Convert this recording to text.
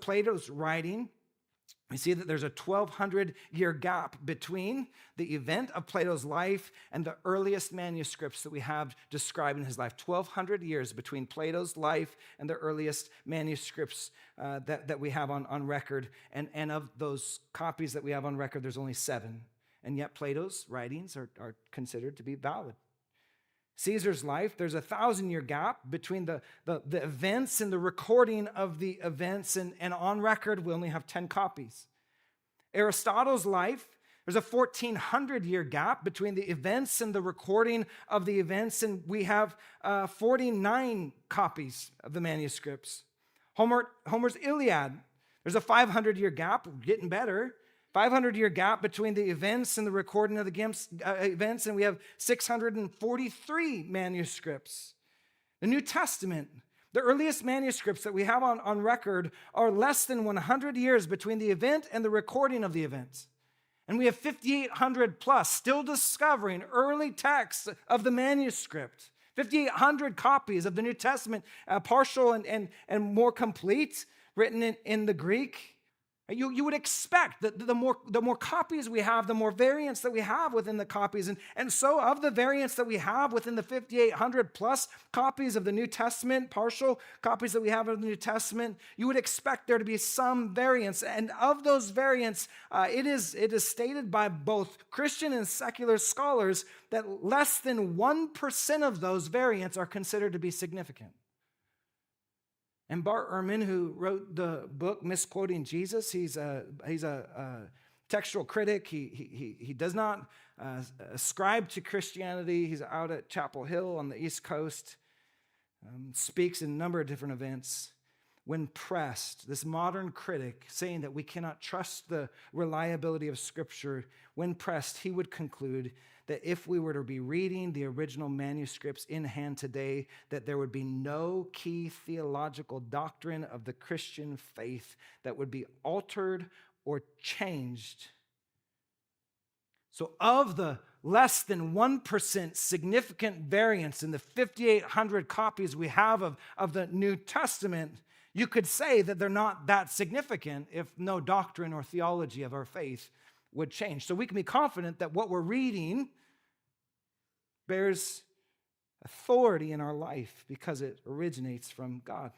Plato's writing, we see that there's a 1,200-year gap between the event of Plato's life and the earliest manuscripts that we have describing his life. 1,200 years between Plato's life and the earliest manuscripts that we have on record. And of those copies that we have on record, there's only 7. And yet Plato's writings are considered to be valid. Caesar's life, there's a 1,000-year gap between the events and the recording of the events, and on record, we only have 10 copies. Aristotle's life, there's a 1,400-year gap between the events and the recording of the events, and we have 49 copies of the manuscripts. Homer's Iliad, there's a 500-year gap, getting better, 500-year gap between the events and the recording of the events, and we have 643 manuscripts. The New Testament, the earliest manuscripts that we have on record are less than 100 years between the event and the recording of the event. And we have 5,800 plus still discovering early texts of the manuscript. 5,800 copies of the New Testament, partial and more complete, written in the Greek. You would expect that the more copies we have, the more variants that we have within the copies. And so of the variants that we have within the 5,800 plus copies of the New Testament, partial copies that we have of the New Testament, you would expect there to be some variants. And of those variants, it is stated by both Christian and secular scholars that less than 1% of those variants are considered to be significant. And Bart Ehrman, who wrote the book Misquoting Jesus, he's a textual critic. He does not ascribe to Christianity. He's out at Chapel Hill on the East Coast, speaks in a number of different events. When pressed, this modern critic saying that we cannot trust the reliability of Scripture, when pressed, he would conclude that if we were to be reading the original manuscripts in hand today, that there would be no key theological doctrine of the Christian faith that would be altered or changed. So of the less than 1% significant variance in the 5,800 copies we have of the New Testament, you could say that they're not that significant if no doctrine or theology of our faith would change. So we can be confident that what we're reading bears authority in our life because it originates from God.